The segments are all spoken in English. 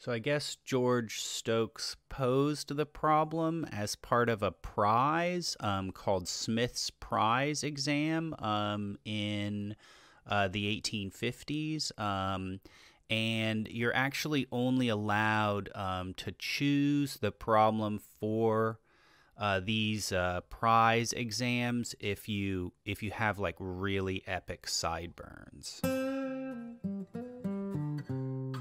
So I guess George Stokes posed the problem as part of a prize called Smith's Prize Exam in the 1850s. And you're actually only allowed to choose the problem for these prize exams if you have like really epic sideburns.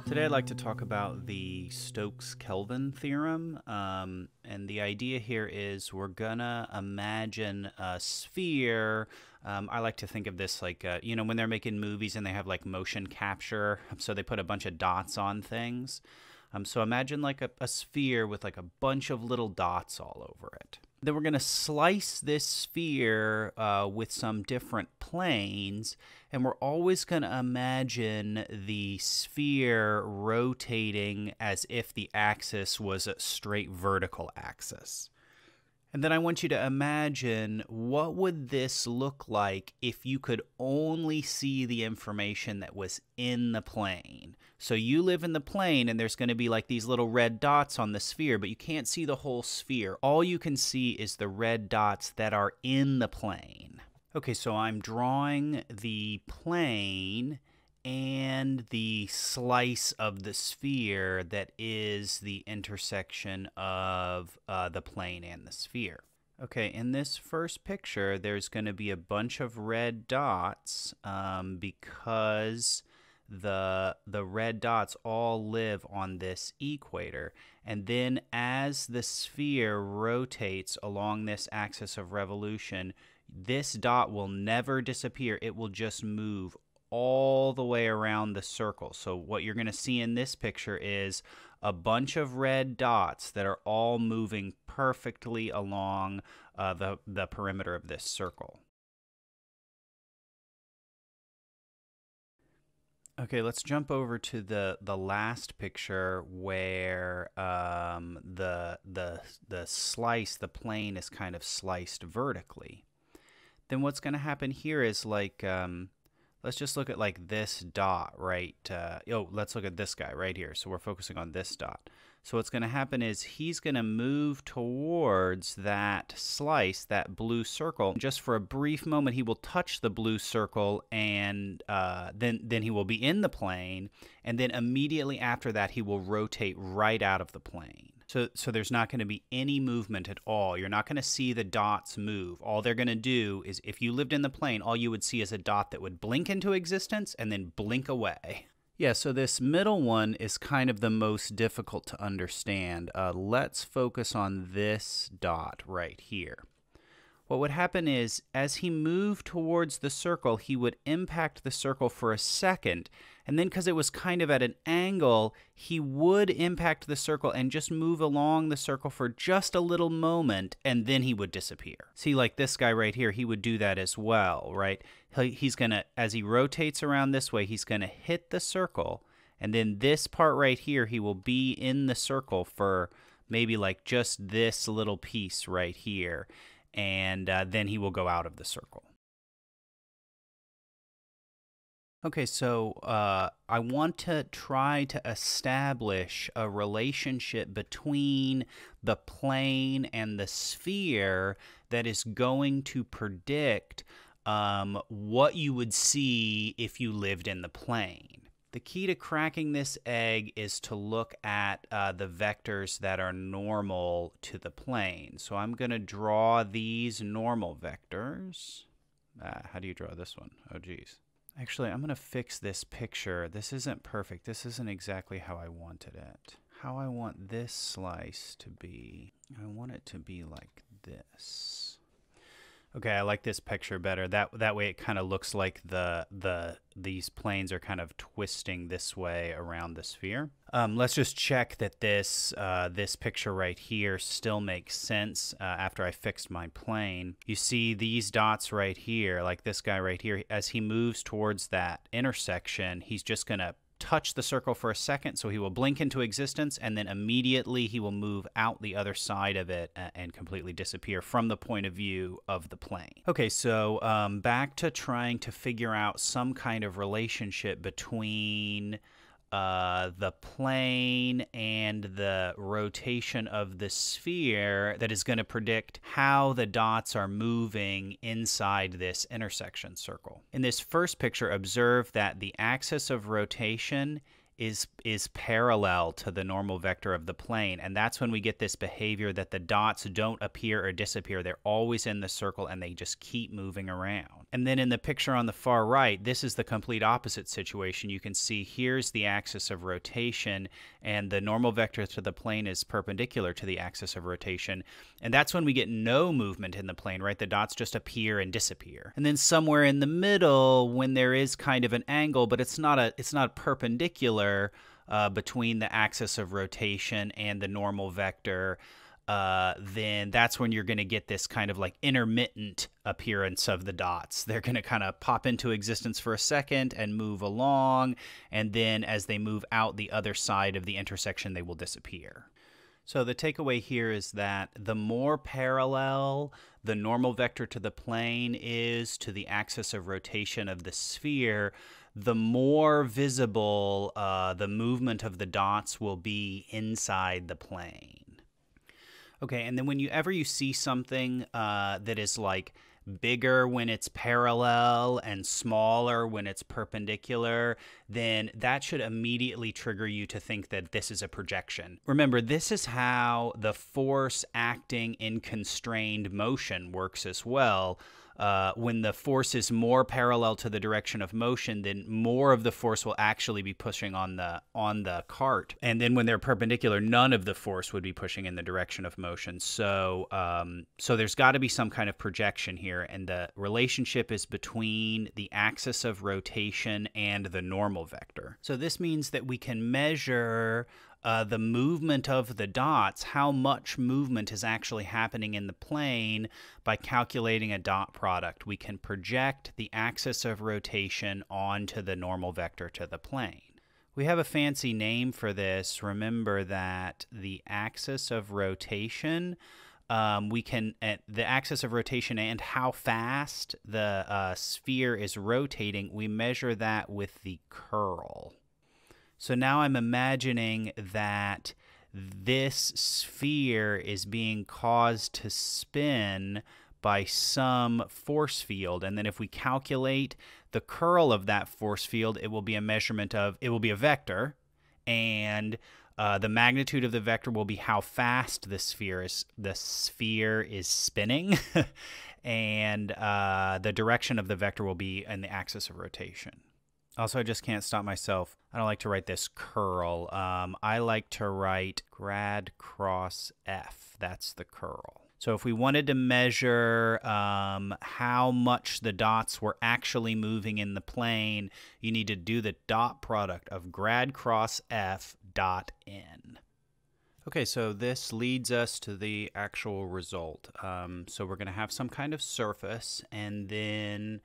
Today I'd like to talk about the Stokes Kelvin Theorem, and the idea here is we're gonna imagine a sphere. I like to think of this like, when they're making movies and they have like motion capture, so they put a bunch of dots on things. So imagine like a sphere with like a bunch of little dots all over it. Then we're going to slice this sphere with some different planes, and we're always going to imagine the sphere rotating as if the axis was a straight vertical axis. And then I want you to imagine, what would this look like if you could only see the information that was in the plane? So you live in the plane and there's going to be like these little red dots on the sphere, but you can't see the whole sphere. All you can see is the red dots that are in the plane. Okay, so I'm drawing the plane and the slice of the sphere that is the intersection of the plane and the sphere. Okay, in this first picture, there's going to be a bunch of red dots because the red dots all live on this equator. And then as the sphere rotates along this axis of revolution, this dot will never disappear. It will just move all the way around the circle. So what you're going to see in this picture is a bunch of red dots that are all moving perfectly along the perimeter of this circle. Okay, let's jump over to the last picture where the slice, the plane is kind of sliced vertically. Then what's going to happen here is like, let's just look at like this dot, right? Let's look at this guy right here. So we're focusing on this dot. So what's going to happen is he's going to move towards that slice, that blue circle. Just for a brief moment, he will touch the blue circle, and then he will be in the plane. And then immediately after that, he will rotate right out of the plane. So there's not going to be any movement at all. You're not going to see the dots move. All they're going to do is, if you lived in the plane, all you would see is a dot that would blink into existence and then blink away. Yeah, so this middle one is kind of the most difficult to understand. Let's focus on this dot right here. What would happen is, as he moved towards the circle, he would impact the circle for a second, and then because it was kind of at an angle, he would impact the circle and just move along the circle for just a little moment, and then he would disappear. See, like this guy right here, he would do that as well, right? He's going to, as he rotates around this way, he's going to hit the circle, and then this part right here, he will be in the circle for maybe like just this little piece right here. And then he will go out of the circle. Okay, so I want to try to establish a relationship between the plane and the sphere that is going to predict what you would see if you lived in the plane. The key to cracking this egg is to look at the vectors that are normal to the plane. So I'm going to draw these normal vectors. How do you draw this one? Oh, geez. Actually, I'm going to fix this picture. This isn't perfect. This isn't exactly how I wanted it. How I want this slice to be, I want it to be like this. Okay, I like this picture better. That way it kind of looks like these planes are kind of twisting this way around the sphere. Let's just check that this picture right here still makes sense after I fixed my plane. You see these dots right here, like this guy right here, as he moves towards that intersection, he's just going to touch the circle for a second, so he will blink into existence, and then immediately he will move out the other side of it and completely disappear from the point of view of the plane. Okay, so back to trying to figure out some kind of relationship between the plane and the rotation of the sphere that is going to predict how the dots are moving inside this intersection circle. In this first picture, observe that the axis of rotation is parallel to the normal vector of the plane, and that's when we get this behavior that the dots don't appear or disappear. They're always in the circle and they just keep moving around. And then in the picture on the far right, this is the complete opposite situation. You can see here's the axis of rotation, and the normal vector to the plane is perpendicular to the axis of rotation, and that's when we get no movement in the plane, right? The dots just appear and disappear. And then somewhere in the middle, when there is kind of an angle, but it's not perpendicular between the axis of rotation and the normal vector, then that's when you're going to get this kind of like intermittent appearance of the dots. They're going to kind of pop into existence for a second and move along, and then as they move out the other side of the intersection, they will disappear. So the takeaway here is that the more parallel the normal vector to the plane is to the axis of rotation of the sphere, the more visible the movement of the dots will be inside the plane. Okay, and then whenever you see something that is like bigger when it's parallel and smaller when it's perpendicular, then that should immediately trigger you to think that this is a projection. Remember, this is how the force acting in constrained motion works as well. When the force is more parallel to the direction of motion, then more of the force will actually be pushing on the cart. And then when they're perpendicular, none of the force would be pushing in the direction of motion. So there's got to be some kind of projection here, and the relationship is between the axis of rotation and the normal vector. So this means that we can measure the movement of the dots, how much movement is actually happening in the plane, by calculating a dot product. We can project the axis of rotation onto the normal vector to the plane. We have a fancy name for this. Remember that the axis of rotation, the axis of rotation and how fast the sphere is rotating, we measure that with the curl. So now I'm imagining that this sphere is being caused to spin by some force field, and then if we calculate the curl of that force field, it will be a vector, and the magnitude of the vector will be how fast the sphere is spinning, and the direction of the vector will be in the axis of rotation. Also, I just can't stop myself. I don't like to write this curl. I like to write grad cross F. That's the curl. So if we wanted to measure how much the dots were actually moving in the plane, you need to do the dot product of grad cross F dot N. Okay, so this leads us to the actual result. So we're going to have some kind of surface, and then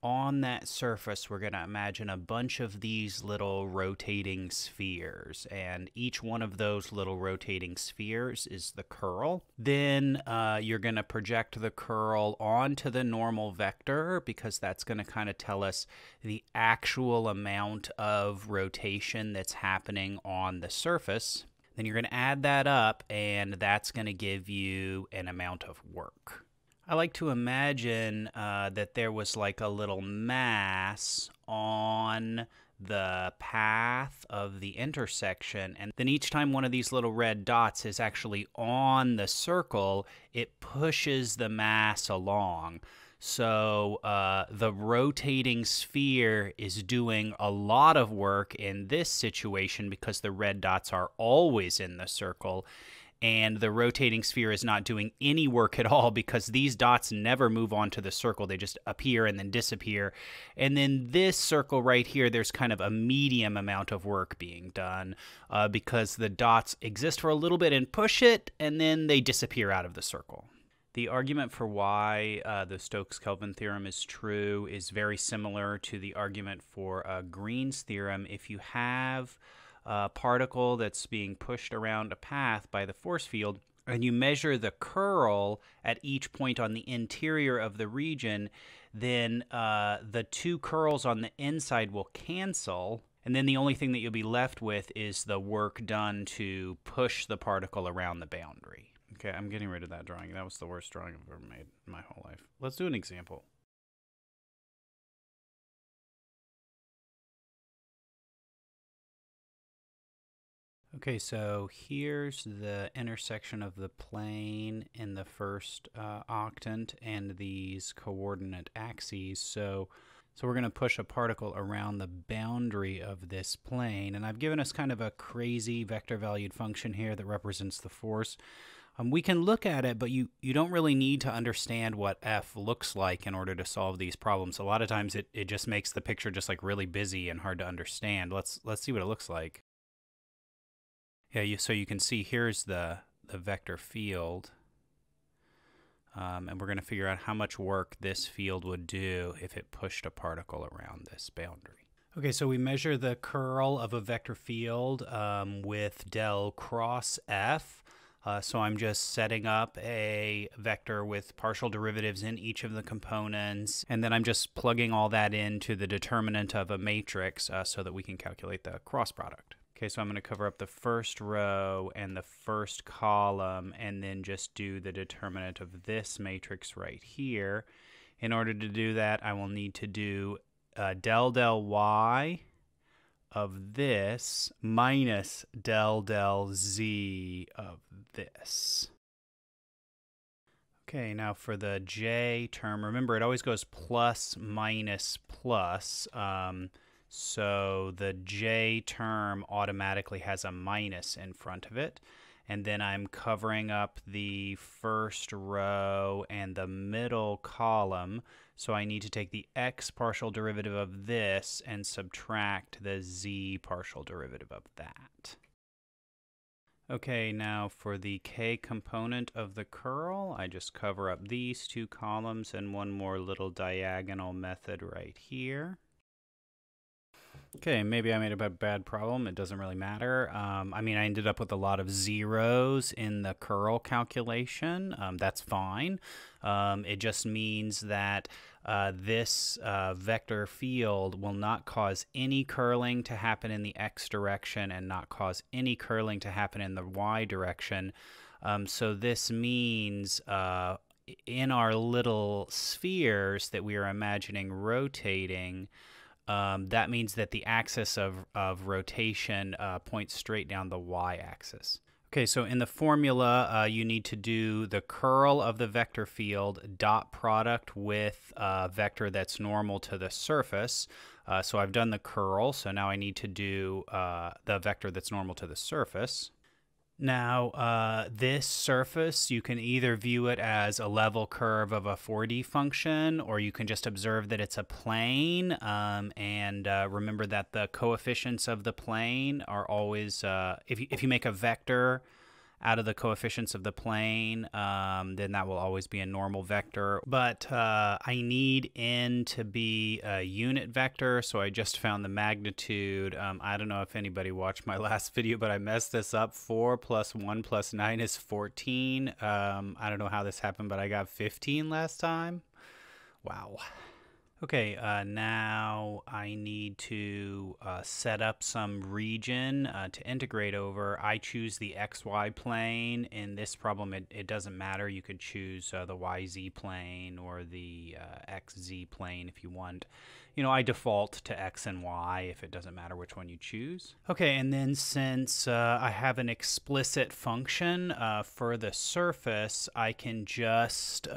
on that surface, we're going to imagine a bunch of these little rotating spheres, and each one of those little rotating spheres is the curl. Then you're going to project the curl onto the normal vector, because that's going to kind of tell us the actual amount of rotation that's happening on the surface. Then you're going to add that up, and that's going to give you an amount of work. I like to imagine that there was like a little mass on the path of the intersection, and then each time one of these little red dots is actually on the circle, it pushes the mass along. So the rotating sphere is doing a lot of work in this situation because the red dots are always in the circle, and the rotating sphere is not doing any work at all because these dots never move onto the circle. They just appear and then disappear. And then this circle right here, there's kind of a medium amount of work being done because the dots exist for a little bit and push it, and then they disappear out of the circle. The argument for why the Stokes Kelvin theorem is true is very similar to the argument for Green's theorem. If you have a particle that's being pushed around a path by the force field, and you measure the curl at each point on the interior of the region, then the two curls on the inside will cancel, And then the only thing that you'll be left with is the work done to push the particle around the boundary. Okay, I'm getting rid of that drawing. That was the worst drawing I've ever made in my whole life. Let's do an example. Okay, so here's the intersection of the plane in the first octant and these coordinate axes. So we're going to push a particle around the boundary of this plane. And I've given us kind of a crazy vector-valued function here that represents the force. We can look at it, but you don't really need to understand what F looks like in order to solve these problems. A lot of times it just makes the picture just like really busy and hard to understand. Let's see what it looks like. Yeah, so you can see here's the vector field. And we're going to figure out how much work this field would do if it pushed a particle around this boundary. Okay, so we measure the curl of a vector field with del cross F. So I'm just setting up a vector with partial derivatives in each of the components, and then I'm just plugging all that into the determinant of a matrix so that we can calculate the cross product. Okay, so I'm going to cover up the first row and the first column and then just do the determinant of this matrix right here. In order to do that, I will need to do del y of this minus del z of this. Okay, now for the j term, remember it always goes plus minus plus. So the j term automatically has a minus in front of it. And then I'm covering up the first row and the middle column. So I need to take the x partial derivative of this and subtract the z partial derivative of that. Okay, now for the k component of the curl, I just cover up these two columns and one more little diagonal method right here. Okay, maybe I made a bad problem. It doesn't really matter. I mean, I ended up with a lot of zeros in the curl calculation. That's fine. It just means that this vector field will not cause any curling to happen in the x direction and not cause any curling to happen in the y direction. So this means in our little spheres that we are imagining rotating, that means that the axis of rotation points straight down the y-axis. Okay, so in the formula, you need to do the curl of the vector field dot product with a vector that's normal to the surface. So I've done the curl, so now I need to do the vector that's normal to the surface. Now, this surface, you can either view it as a level curve of a 4D function, or you can just observe that it's a plane, and remember that the coefficients of the plane are always, if you make a vector out of the coefficients of the plane, then that will always be a normal vector. But I need n to be a unit vector, so I just found the magnitude. I don't know if anybody watched my last video, but I messed this up. 4 plus 1 plus 9 is 14. I don't know how this happened, but I got 15 last time. Wow. Okay, now I need to set up some region to integrate over. I choose the XY plane. In this problem, it doesn't matter. You could choose the YZ plane or the XZ plane if you want. You know, I default to X and Y if it doesn't matter which one you choose. Okay, and then since I have an explicit function for the surface, I can just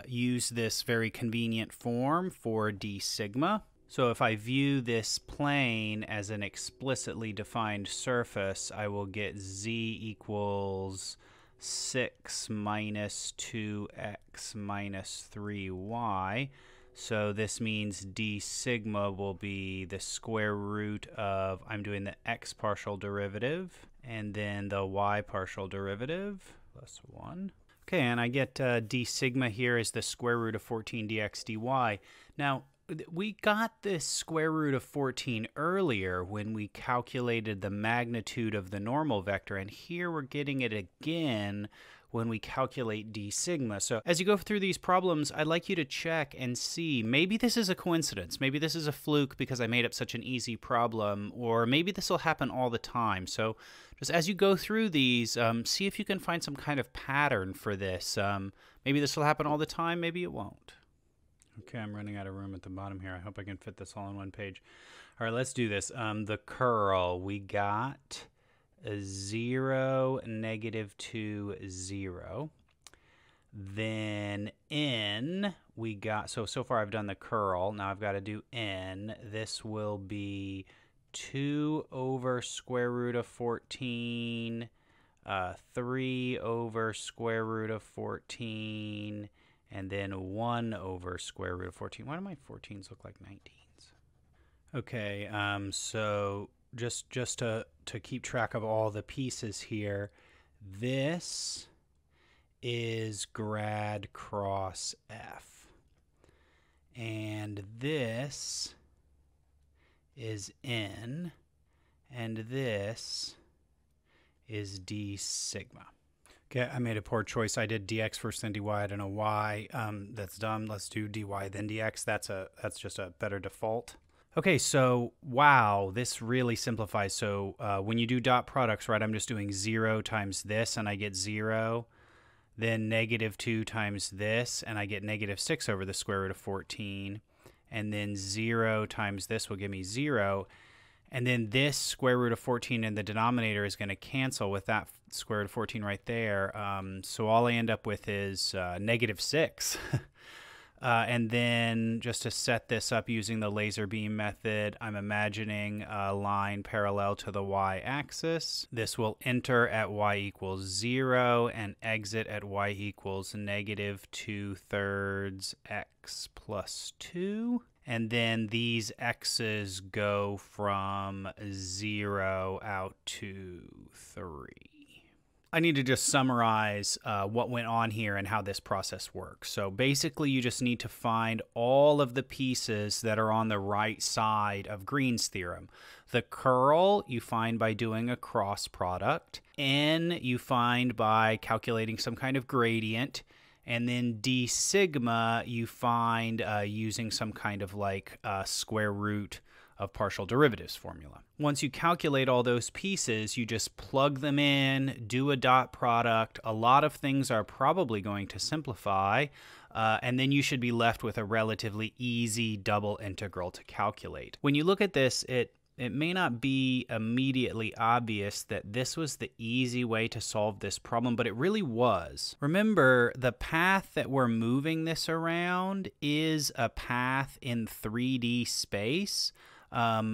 use this very convenient form for d sigma. So if I view this plane as an explicitly defined surface, I will get z equals 6 minus 2x minus 3y. So this means d sigma will be the square root of, I'm doing the x partial derivative, and then the y partial derivative, plus 1. Okay, and I get d sigma here is the square root of 14 dx dy. Now, we got this square root of 14 earlier when we calculated the magnitude of the normal vector, and here we're getting it again when we calculate d sigma. So as you go through these problems, I'd like you to check and see, maybe this is a coincidence, maybe this is a fluke because I made up such an easy problem, or maybe this will happen all the time. So just as you go through these, see if you can find some kind of pattern for this. Maybe this will happen all the time, maybe it won't. Okay, I'm running out of room at the bottom here. I hope I can fit this all on one page. All right, let's do this. The curl, we got 0, -2, 0. Then n, we got, so far I've done the curl. Now I've got to do n. This will be 2 over square root of 14, 3 over square root of 14, and then 1 over square root of 14. Why do my 14s look like 19s? Okay, so just to keep track of all the pieces here, this is grad cross f. And this is n. And this is d sigma. Okay, I made a poor choice. I did dx first, then dy. I don't know why. That's dumb. Let's do dy then dx. That's just a better default. Okay, so wow, this really simplifies. So when you do dot products, right, I'm just doing 0 times this, and I get 0. Then -2 times this, and I get -6 over the square root of 14. And then 0 times this will give me 0. And then this square root of 14 in the denominator is going to cancel with that square root of 14 right there. So all I end up with is -6. And then just to set this up using the laser beam method, I'm imagining a line parallel to the y-axis. This will enter at y equals 0 and exit at y equals -2/3 x plus 2. And then these x's go from 0 out to 3. I need to just summarize what went on here and how this process works. So basically, you just need to find all of the pieces that are on the right side of Green's theorem. The curl you find by doing a cross product. N you find by calculating some kind of gradient. And then d sigma you find using some kind of like square root of partial derivatives formula. Once you calculate all those pieces, you just plug them in, do a dot product. A lot of things are probably going to simplify, and then you should be left with a relatively easy double integral to calculate. When you look at this, it may not be immediately obvious that this was the easy way to solve this problem, but it really was. Remember, the path that we're moving this around is a path in 3D space.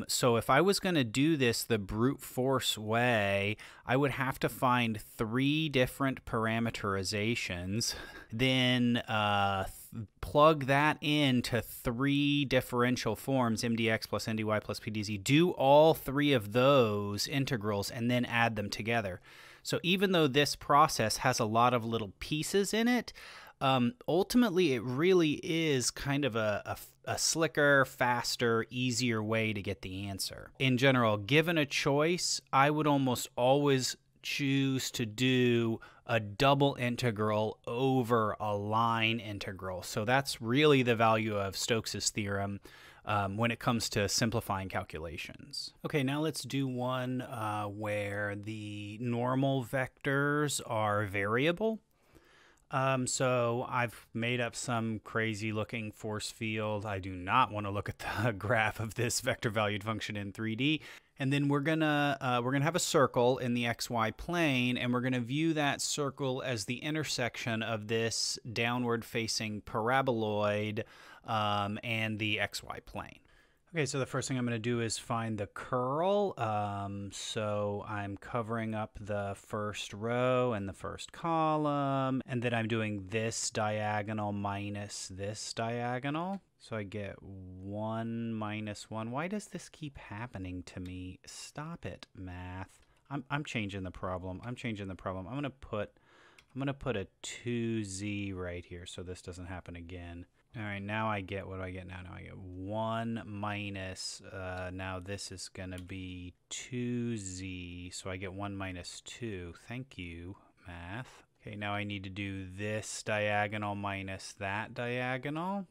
So if I was going to do this the brute force way, I would have to find 3 different parameterizations, then plug that into 3 differential forms, mdx plus ndy plus pdz, do all 3 of those integrals, and then add them together. So even though this process has a lot of little pieces in it, ultimately it really is kind of a slicker, faster, easier way to get the answer. In general, given a choice, I would almost always choose to do a double integral over a line integral. So that's really the value of Stokes' theorem when it comes to simplifying calculations. Okay, now let's do one where the normal vectors are variable. So I've made up some crazy looking force field. I do not want to look at the graph of this vector valued function in 3D. And then we're gonna have a circle in the XY plane, and we're gonna view that circle as the intersection of this downward facing paraboloid and the XY plane. Okay, so the first thing I'm going to do is find the curl. So I'm covering up the first row and the first column, and then I'm doing this diagonal minus this diagonal. So I get 1 minus 1. Why does this keep happening to me? Stop it, math. I'm changing the problem. I'm changing the problem. I'm gonna put a 2z right here so this doesn't happen again. All right, now I get, what do I get now? Now I get 1 minus, now this is going to be 2z, so I get 1 minus 2. Thank you, math. Okay, now I need to do this diagonal minus that diagonal.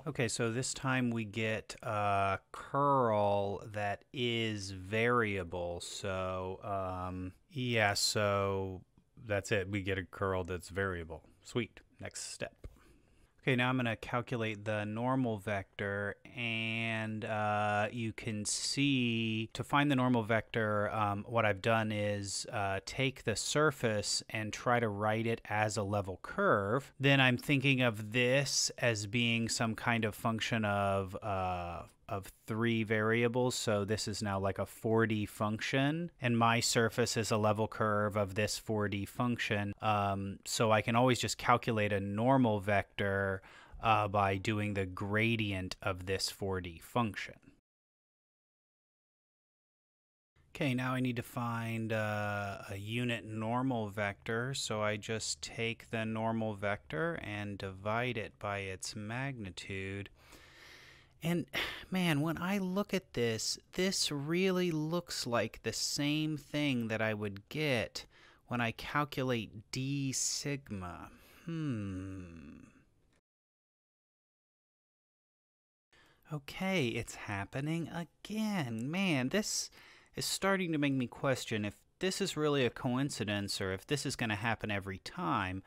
Okay, so this time we get a curl that is variable. So, yeah, so that's it. We get a curl that's variable. Sweet. Next step. Okay, now I'm going to calculate the normal vector, and you can see to find the normal vector, what I've done is take the surface and try to write it as a level curve. Then I'm thinking of this as being some kind of function of 3 variables, so this is now like a 4D function, and my surface is a level curve of this 4D function. So I can always just calculate a normal vector by doing the gradient of this 4D function. Okay, now I need to find a unit normal vector, so I just take the normal vector and divide it by its magnitude. And man, when I look at this, this really looks like the same thing that I would get when I calculate d sigma. Okay, it's happening again. Man, this is starting to make me question if this is really a coincidence or if this is going to happen every time.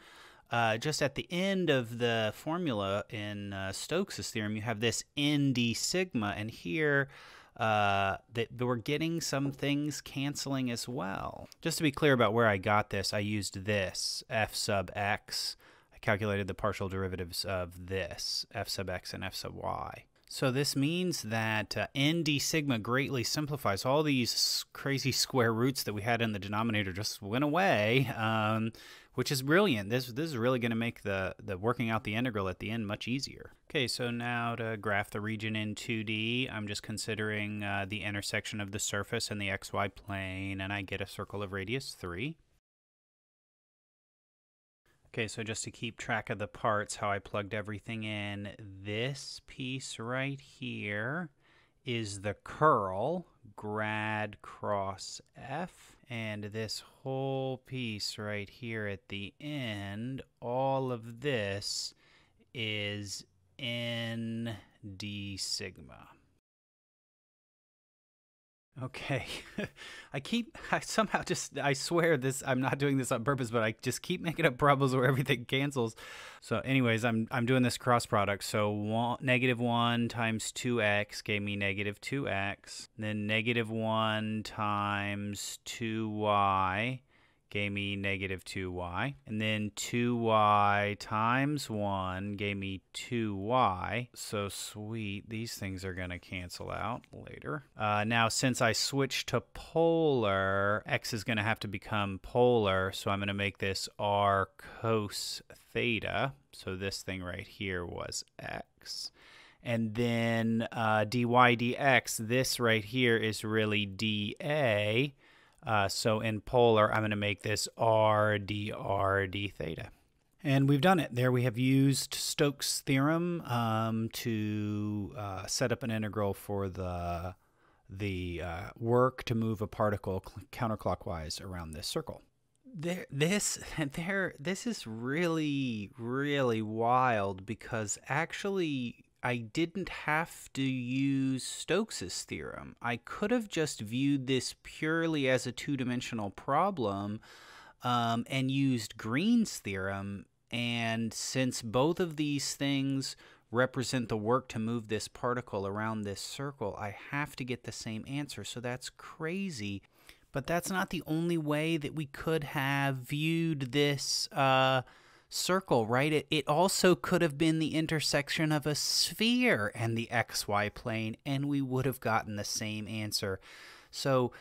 Just at the end of the formula in Stokes' theorem, you have this nd sigma, and here that we're getting some things canceling as well. Just to be clear about where I got this, I used this, f sub x. I calculated the partial derivatives of this, f sub x and f sub y. So this means that nd sigma greatly simplifies. All these crazy square roots that we had in the denominator just went away, which is brilliant. This is really going to make the working out the integral at the end much easier. Okay, so now to graph the region in 2D, I'm just considering the intersection of the surface and the xy plane, and I get a circle of radius 3. Okay, so just to keep track of the parts, how I plugged everything in, this piece right here is the curl, grad cross f, and this whole piece right here at the end, all of this is n d sigma. Okay, I swear this, I'm not doing this on purpose, but I just keep making up problems where everything cancels. So anyways, I'm doing this cross product. So negative 1 times 2x gave me negative 2x. Then negative 1 times 2y gave me negative 2y. And then 2y times 1 gave me 2y. So sweet, these things are going to cancel out later. Now, since I switched to polar, x is going to have to become polar. So I'm going to make this r cos theta. So this thing right here was x. And then dy dx, this right here is really dA. So in polar, I'm going to make this r dr d theta. And we've done it. There we have used Stokes' theorem to set up an integral for the work to move a particle counterclockwise around this circle. This is really, really wild, because actually I didn't have to use Stokes' theorem. I could have just viewed this purely as a two-dimensional problem and used Green's theorem. And since both of these things represent the work to move this particle around this circle, I have to get the same answer. So that's crazy. But that's not the only way that we could have viewed this circle, right? It also could have been the intersection of a sphere and the xy plane, and we would have gotten the same answer. So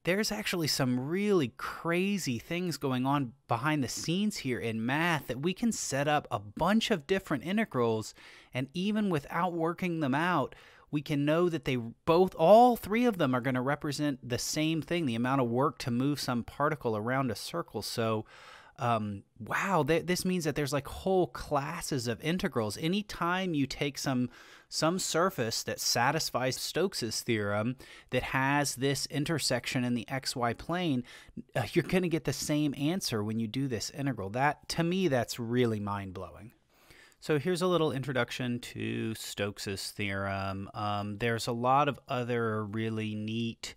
there's actually some really crazy things going on behind the scenes here in math, that we can set up a bunch of different integrals, and even without working them out, we can know that all three of them are going to represent the same thing, the amount of work to move some particle around a circle. So wow, this means that there's like whole classes of integrals. Anytime you take some surface that satisfies Stokes' theorem that has this intersection in the xy plane, you're going to get the same answer when you do this integral. That, to me, that's really mind-blowing. So here's a little introduction to Stokes' theorem. There's a lot of other really neat